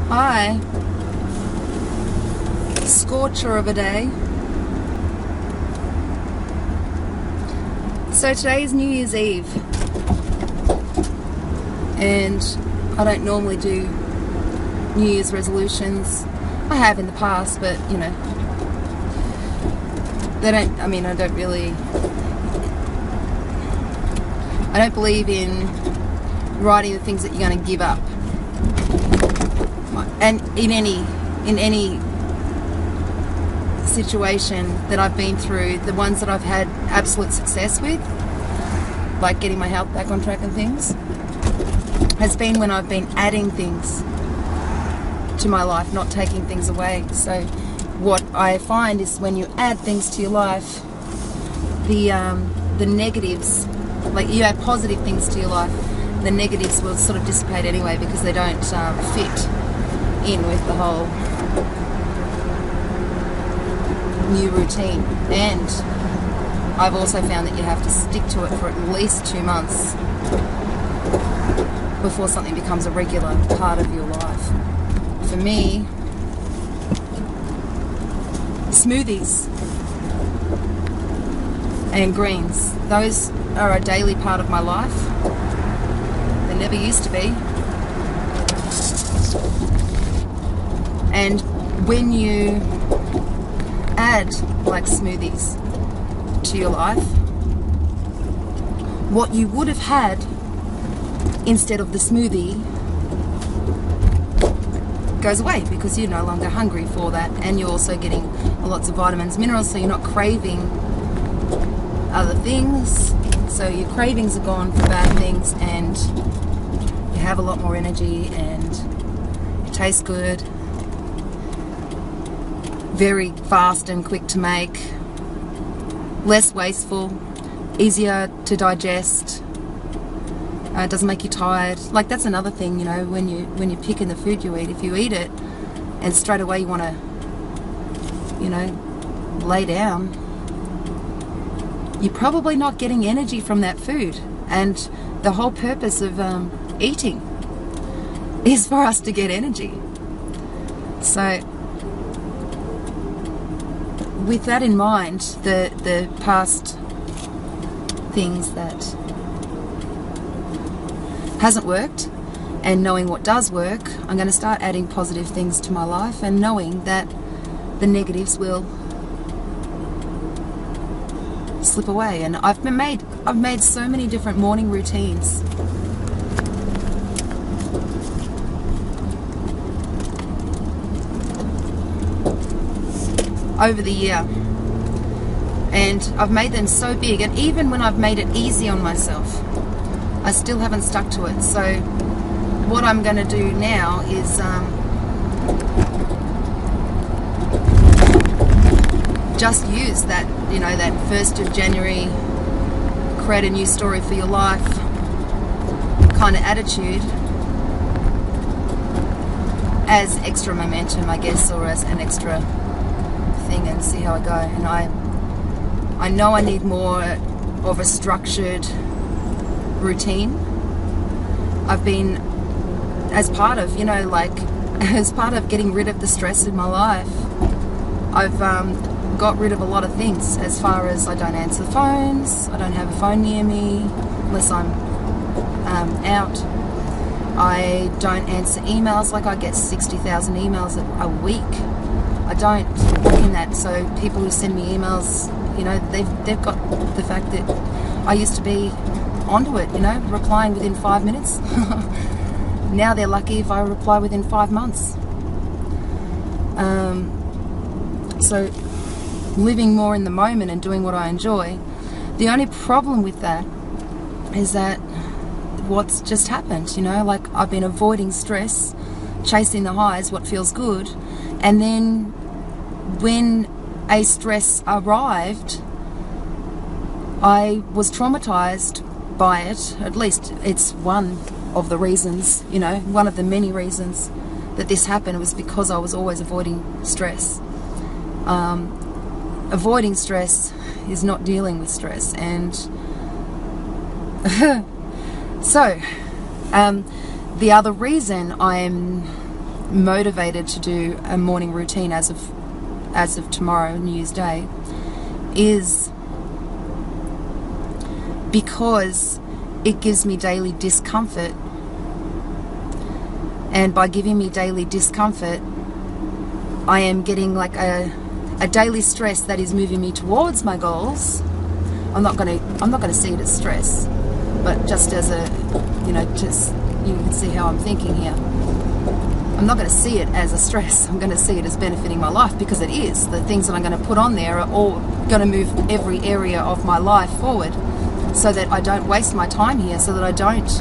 Hi. Scorcher of a day. So today is New Year's Eve, and I don't normally do New Year's resolutions. I have in the past, but you know, I don't believe in writing the things that you're going to give up. And in any situation that I've been through, the ones that I've had absolute success with, like getting my health back on track and things, has been when I've been adding things to my life, not taking things away. So what I find is when you add things to your life, the negatives, like you add positive things to your life, the negatives will sort of dissipate anyway because they don't fit in with the whole new routine. And I've also found that you have to stick to it for at least 2 months before something becomes a regular part of your life. For me, smoothies and greens, those are a daily part of my life. They never used to be. And when you add like smoothies to your life, what you would have had instead of the smoothie goes away because you're no longer hungry for that, and you're also getting lots of vitamins, minerals, so you're not craving other things. So your cravings are gone for bad things, and you have a lot more energy, and it tastes good, very fast and quick to make, less wasteful, easier to digest. It doesn't make you tired. Like, that's another thing, you know, when you're picking the food you eat, if you eat it and straight away you want to, you know, lay down, you're probably not getting energy from that food. And the whole purpose of eating is for us to get energy. So with that in mind, the past things that hasn't worked, and knowing what does work, I'm going to start adding positive things to my life, and knowing that the negatives will slip away. And I've made so many different morning routines. Over the year, and I've made them so big, and even when I've made it easy on myself, I still haven't stuck to it. So what I'm going to do now is just use that, you know, that 1st of January, create a new story for your life kind of attitude as extra momentum, I guess, or as an extra thing, and see how I go. And I know I need more of a structured routine. I've been, as part of, you know, like as part of getting rid of the stress in my life, I've got rid of a lot of things, as far as I don't answer phones, I don't have a phone near me unless I'm out. I don't answer emails. Like, I get 60,000 emails a week. I don't look in that. So people who send me emails, you know, they've got the fact that I used to be onto it, you know, replying within 5 minutes. Now they're lucky if I reply within 5 months. So living more in the moment and doing what I enjoy. The only problem with that is that what's just happened, you know, like I've been avoiding stress, chasing the highs, what feels good, and then when a stress arrived, I was traumatized by it. At least it's one of the reasons, you know, one of the many reasons that this happened was because I was always avoiding stress. Avoiding stress is not dealing with stress. And so the other reason I'm motivated to do a morning routine as of tomorrow, New Year's Day, is because it gives me daily discomfort, and by giving me daily discomfort, I am getting like a daily stress that is moving me towards my goals. I'm not going to see it as stress, but just as a, just you can see how I'm thinking here. I'm not going to see it as a stress. I'm going to see it as benefiting my life, because it is. The things that I'm going to put on there are all going to move every area of my life forward, so that I don't waste my time here, so that I don't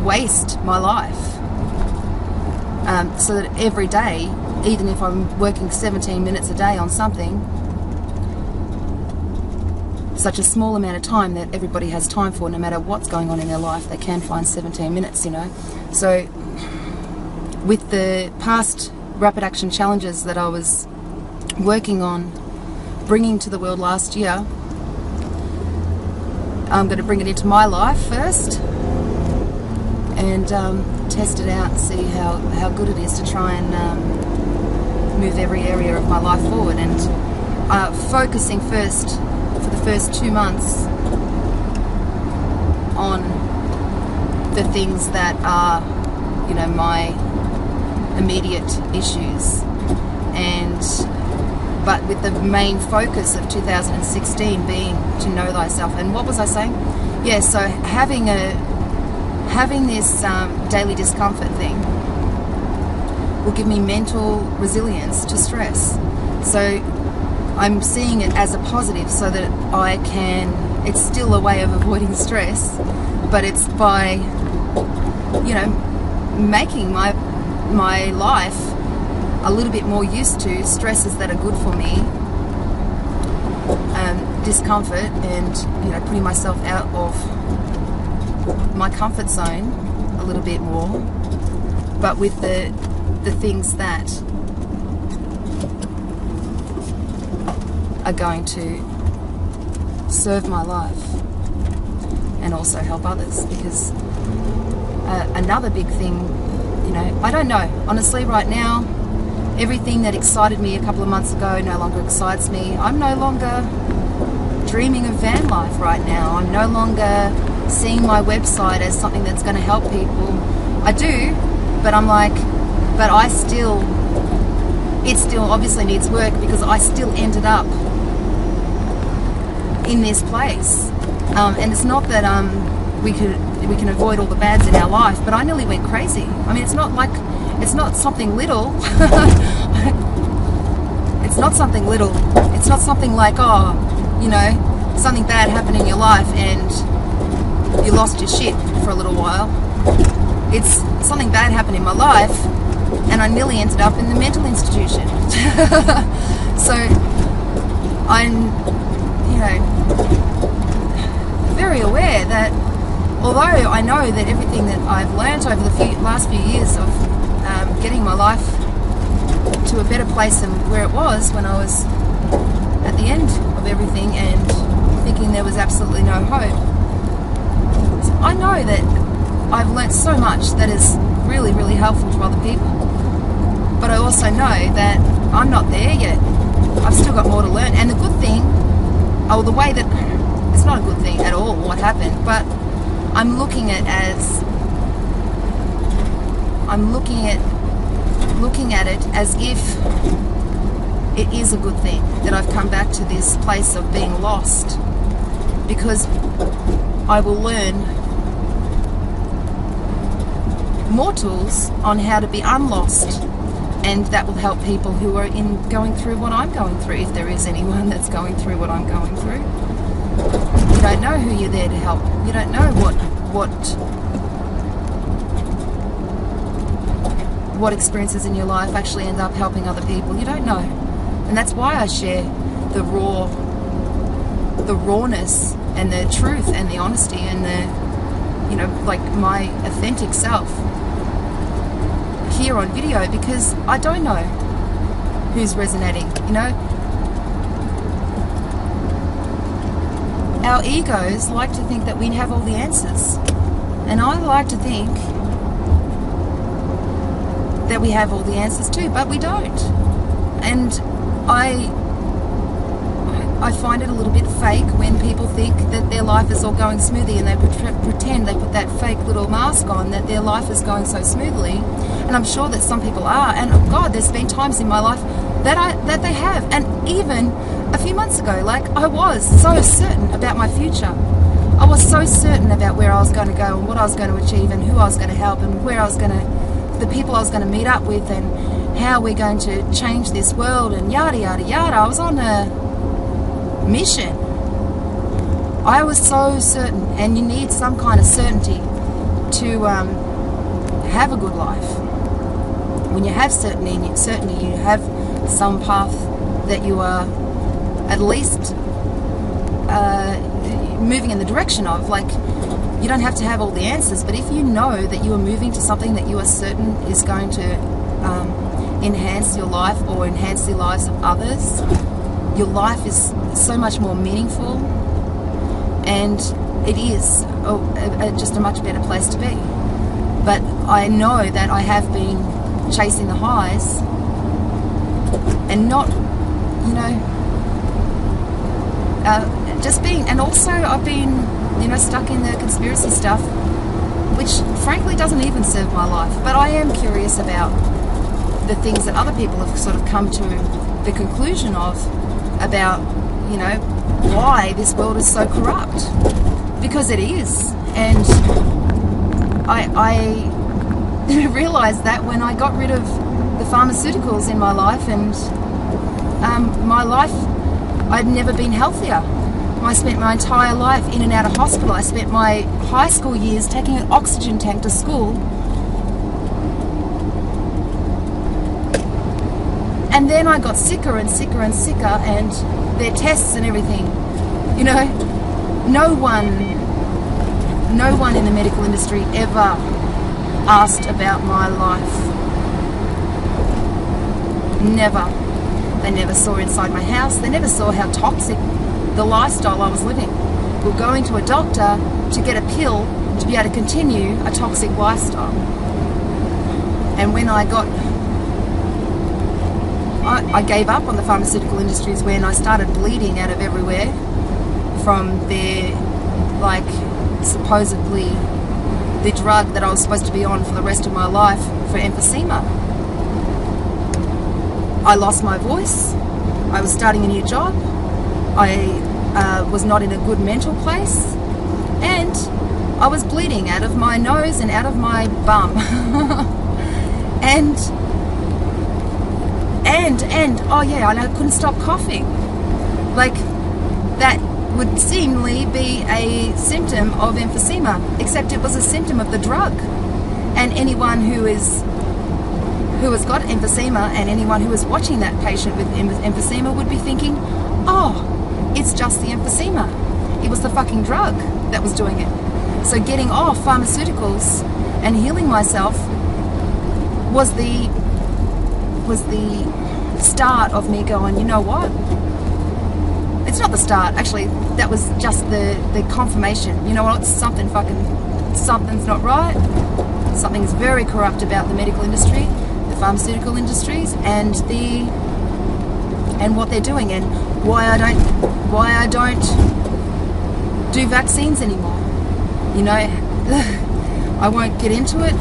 waste my life. So that every day, even if I'm working 17 minutes a day on something, such a small amount of time that everybody has time for, no matter what's going on in their life, they can find 17 minutes, So with the past rapid action challenges that I was working on bringing to the world last year, I'm going to bring it into my life first and test it out and see how good it is to try and move every area of my life forward, and focusing first for the first 2 months on the things that are, my immediate issues, but with the main focus of 2016 being to know thyself. And what was I saying? Yeah, so having this daily discomfort thing will give me mental resilience to stress. So I'm seeing it as a positive, so that it's still a way of avoiding stress, but it's by, making my life a little bit more used to stresses that are good for me, discomfort, and putting myself out of my comfort zone a little bit more, but with the things that are going to serve my life and also help others. Because another big thing, I don't know, honestly, right now, everything that excited me a couple of months ago no longer excites me. I'm no longer dreaming of van life right now. I'm no longer seeing my website as something that's going to help people. I do, but I'm like, it still obviously needs work, because I still ended up in this place. And it's not that we can avoid all the bads in our life, but I nearly went crazy. I mean, it's not something little. It's not something little. It's not something like, something bad happened in your life and you lost your shit for a little while. It's something bad happened in my life and I nearly ended up in the mental institution. So I'm, very aware that although I know that everything that I've learned over the last few years of getting my life to a better place than where it was when I was at the end of everything and thinking there was absolutely no hope, I know that I've learnt so much that is really, really helpful to other people. But I also know that I'm not there yet. I've still got more to learn. And the good thing, the way that, it's not a good thing at all what happened, but I'm looking at it as if it is a good thing that I've come back to this place of being lost, because I will learn more tools on how to be unlost, and that will help people who are going through what I'm going through, if there is anyone that's going through what I'm going through. You don't know who you're there to help. You don't know what experiences in your life actually end up helping other people. You don't know. And that's why I share the rawness and the truth and the honesty and like my authentic self here on video, because I don't know who's resonating. Our egos like to think that we have all the answers, and I like to think that we have all the answers to, but we don't. And I find it a little bit fake when people think that their life is all going smoothly, and they pretend, they put that fake little mask on that their life is going so smoothly. And I'm sure that some people are, and oh God, there's been times in my life that they have. And even a few months ago, like, I was so certain about my future. I was so certain about where I was going to go and what I was going to achieve and who I was going to help and where I was going to, the people I was going to meet up with and how we're going to change this world and yada yada yada. I was on a mission. I was so certain, and you need some kind of certainty to have a good life. When you have certainty, you have some path that you are at least moving in the direction of. Like, you don't have to have all the answers, but if you know that you are moving to something that you are certain is going to enhance your life or enhance the lives of others, your life is so much more meaningful, and it is just a much better place to be. But I know that I have been chasing the highs and not, you know, just being, and also I've been, you know, stuck in the conspiracy stuff, which frankly doesn't even serve my life. But I am curious about the things that other people have sort of come to the conclusion of, about, you know, why this world is so corrupt, because it is. And I realized that when I got rid of the pharmaceuticals in my life, and my life, I'd never been healthier. I spent my entire life in and out of hospital. I spent my high school years taking an oxygen tank to school. And then I got sicker and sicker and sicker, and their tests and everything. You know, no one in the medical industry ever asked about my life. Never. They never saw inside my house. They never saw how toxic the lifestyle I was living. We're going to a doctor to get a pill to be able to continue a toxic lifestyle. And when I gave up on the pharmaceutical industries, when I started bleeding out of everywhere from their, like, supposedly the drug that I was supposed to be on for the rest of my life for emphysema. I lost my voice. I was starting a new job. I was not in a good mental place, and I was bleeding out of my nose and out of my bum. and oh yeah, and I couldn't stop coughing. Like, that would seemingly be a symptom of emphysema, except it was a symptom of the drug. And anyone who has got emphysema, and anyone who is watching that patient with emphysema, would be thinking, oh, it's just the emphysema. It was the fucking drug that was doing it. So getting off pharmaceuticals and healing myself was the start of me going, you know what? It's not the start, actually. That was just the confirmation. You know what? Something's not right. Something's very corrupt about the medical industry, the pharmaceutical industries, and what they're doing, and why I don't do vaccines anymore. You know, I won't get into it,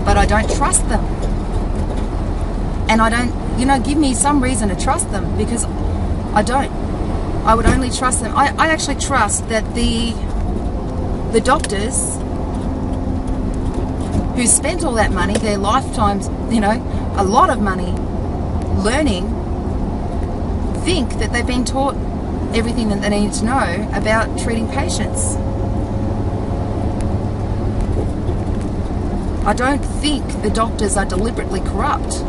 but I don't trust them. And I don't, you know, give me some reason to trust them, because I don't. I would only trust them. I actually trust that the doctors who spent all that money, their lifetimes, you know, a lot of money learning, think that they've been taught everything that they need to know about treating patients. I don't think the doctors are deliberately corrupt.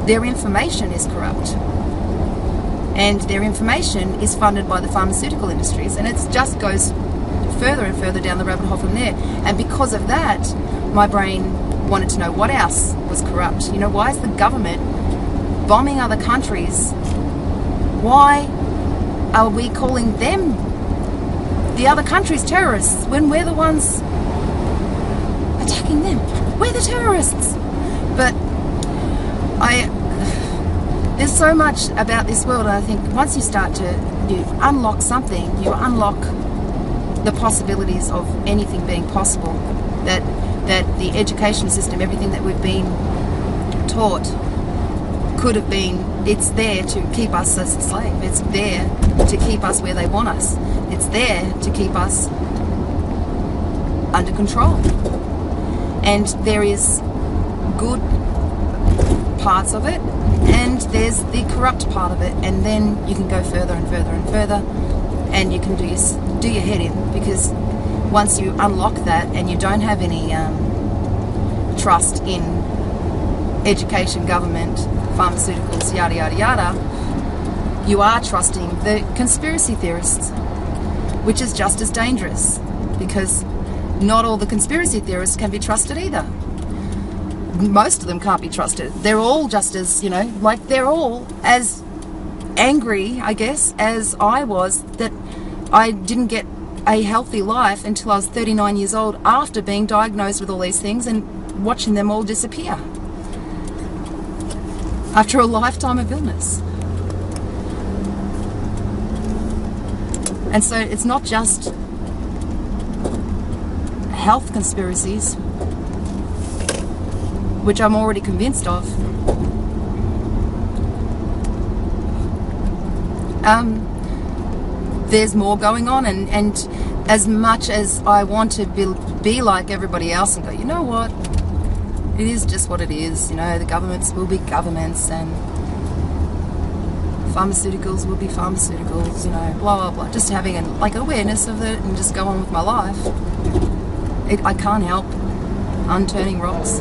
Their information is corrupt. And their information is funded by the pharmaceutical industries, and it just goes further and further down the rabbit hole from there. And because of that, my brain wanted to know what else was corrupt. You know, why is the government bombing other countries? Why are we calling them, the other countries, terrorists, when we're the ones attacking them. We're the terrorists. But there's so much about this world, and I think once you start to unlock something, you unlock the possibilities of anything being possible. That the education system, everything that we've been taught, could have been, it's there to keep us as a slave. It's there to keep us where they want us. It's there to keep us under control. And there is good parts of it, and there's the corrupt part of it, and then you can go further and further and further, and you can do your head in, because once you unlock that and you don't have any trust in education, government, pharmaceuticals, yada yada yada, you are trusting the conspiracy theorists, which is just as dangerous, because not all the conspiracy theorists can be trusted either. Most of them can't be trusted. They're all just as, like, they're all as angry, I guess, as I was that I didn't get a healthy life until I was 39 years old, after being diagnosed with all these things and watching them all disappear after a lifetime of illness. And so it's not just health conspiracies, which I'm already convinced of. There's more going on, and as much as I want to be like everybody else and go, you know what, it is just what it is, the governments will be governments, and pharmaceuticals will be pharmaceuticals, blah blah blah, just having an awareness of it and just go on with my life. I can't help unturning rocks.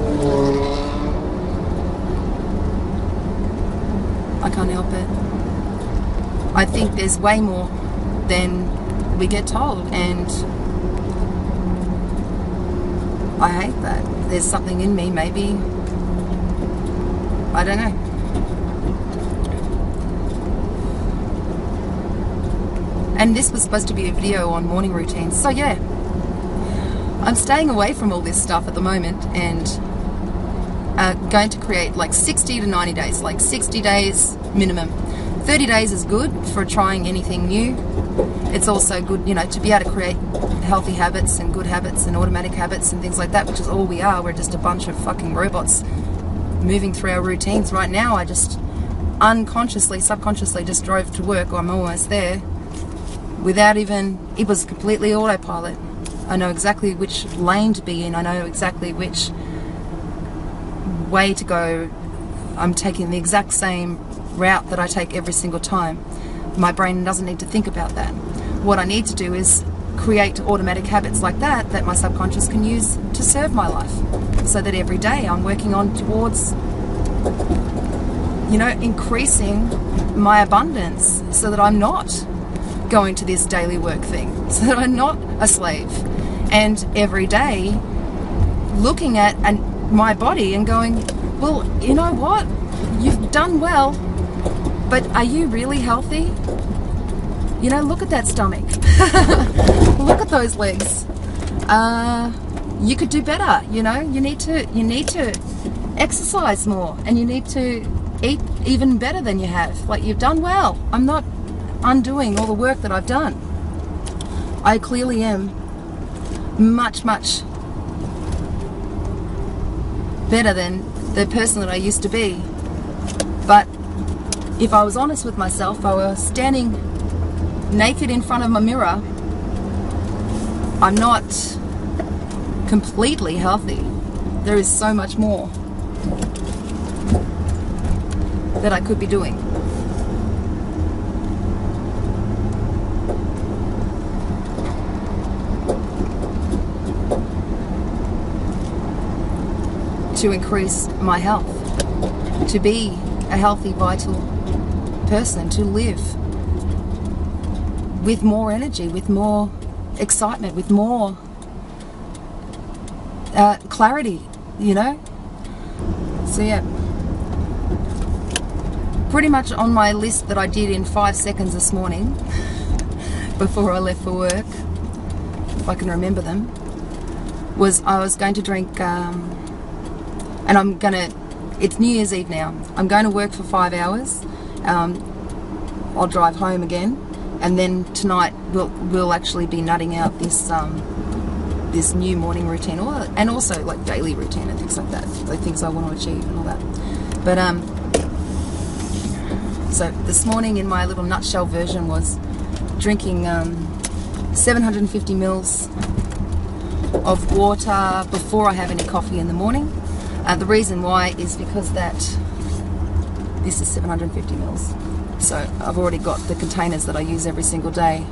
I can't help it. I think there's way more than we get told, and I hate that. There's something in me, maybe, I don't know. And this was supposed to be a video on morning routines, so yeah, I'm staying away from all this stuff at the moment, and going to create 60 to 90 days, 60 days minimum. 30 days is good for trying anything new. It's also good, to be able to create healthy habits and good habits and automatic habits and things like that, which is all we are. We're just a bunch of fucking robots moving through our routines. Right now, I just unconsciously, subconsciously just drove to work, or I'm almost there, without even, it was completely autopilot. I know exactly which lane to be in. I know exactly which way to go. I'm taking the exact same route that I take every single time. My brain doesn't need to think about that. What I need to do is create automatic habits like that my subconscious can use to serve my life, so that every day I'm working on towards, increasing my abundance, so that I'm not going to this daily work thing, so that I'm not a slave. And every day looking at my body and going, well, you know what? You've done well, but are you really healthy? Look at that stomach. Look at those legs. You could do better. You need to exercise more, and you need to eat even better than you have. You've done well. I'm not undoing all the work that I've done. I clearly am much, much better than the person that I used to be. But if I was honest with myself, if I were standing naked in front of my mirror, I'm not completely healthy. There is so much more that I could be doing. To increase my health, to be a healthy, vital person, to live with more energy, with more excitement, with more clarity, So yeah, pretty much on my list that I did in 5 seconds this morning before I left for work, if I can remember them, was I was going to drink, and it's New Year's Eve now. I'm going to work for 5 hours. I'll drive home again, and then tonight we'll actually be nutting out this new morning routine, and also like daily routine and things like that, the things I want to achieve and all that. But so this morning, in my little nutshell version, was drinking 750 mils of water before I have any coffee in the morning. The reason why is because this is 750 mils. So I've already got the containers that I use every single day.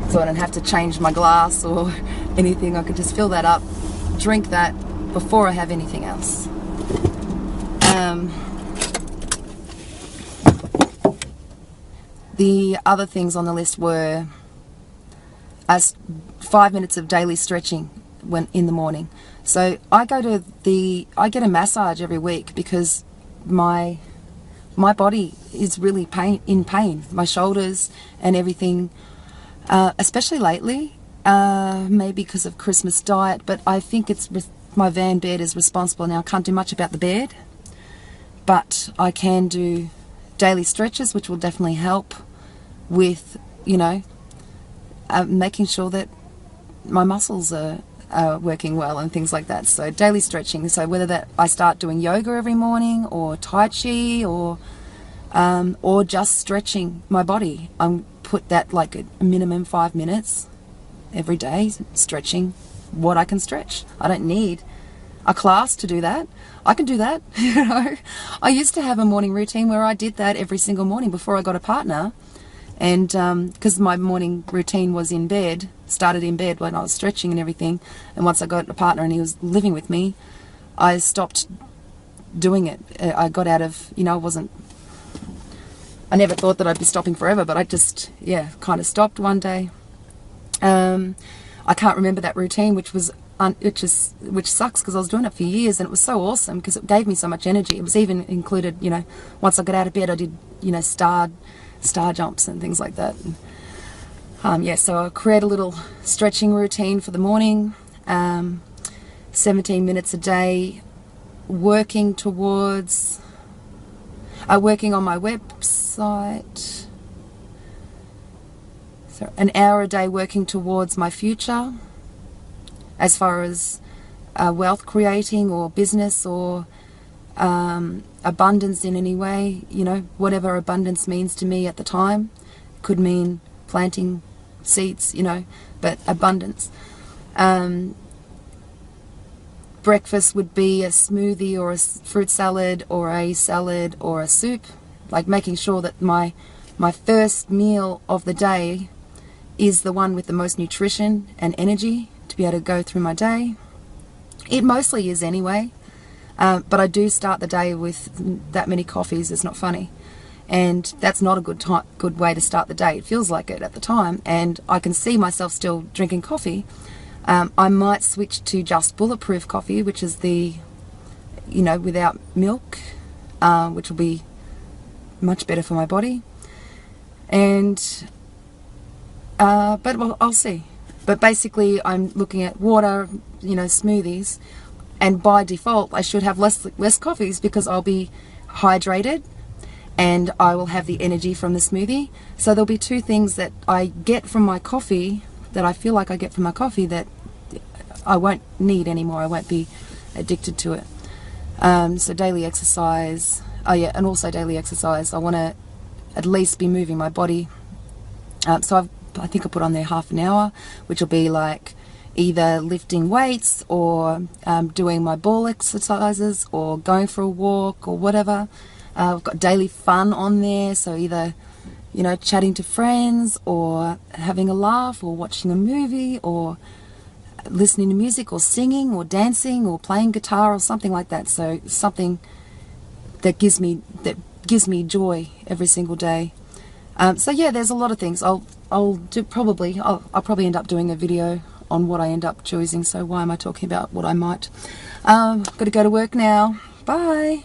So I don't have to change my glass or anything. I can just fill that up, drink that before I have anything else. The other things on the list were 5 minutes of daily stretching in the morning. So I get a massage every week because my body is really in pain. My shoulders and everything, especially lately, maybe because of Christmas diet, but I think my van bed is responsible now. I can't do much about the bed, but I can do daily stretches, which will definitely help with, making sure that my muscles are working well and things like that. So daily stretching. So whether that I start doing yoga every morning, or tai chi, or just stretching my body, I'm put that like a minimum 5 minutes every day, stretching what I can stretch. I don't need a class to do that. I can do that. I used to have a morning routine where I did that every single morning before I got a partner. And because my morning routine was started in bed when I was stretching and everything, and once I got a partner and he was living with me, I stopped doing it. I got out of, I never thought that I'd be stopping forever, but I just, kind of stopped one day. I can't remember that routine, which sucks because I was doing it for years, and it was so awesome because it gave me so much energy. It was even included, once I got out of bed, I did, star jumps and things like that. So I create a little stretching routine for the morning, 17 minutes a day, working on my website, so an hour a day working towards my future as far as wealth creating or business or abundance in any way, whatever abundance means to me at the time. Could mean planting seeds, but abundance. Breakfast would be a smoothie or a fruit salad or a salad or a soup, like making sure that my first meal of the day is the one with the most nutrition and energy to be able to go through my day. It mostly is anyway. But I do start the day with that many coffees. It's not funny, and that's not a good way to start the day. It feels like it at the time, and I can see myself still drinking coffee. I might switch to just bulletproof coffee, which is the, without milk, which will be much better for my body. And but I'll see. But basically, I'm looking at water, smoothies. And by default, I should have less coffees because I'll be hydrated and I will have the energy from the smoothie. So there'll be two things that I get from my coffee, that I feel like I get from my coffee, that I won't need anymore. I won't be addicted to it. So daily exercise. And also daily exercise. I want to at least be moving my body. So I think I put on there half an hour, which will be like either lifting weights or doing my ball exercises or going for a walk or whatever. I've got daily fun on there, so either chatting to friends or having a laugh or watching a movie or listening to music or singing or dancing or playing guitar or something like that. So something that gives me joy every single day. So yeah, there's a lot of things. I'll probably end up doing a video on what I end up choosing, so why am I talking about what I might? Got to go to work now. Bye.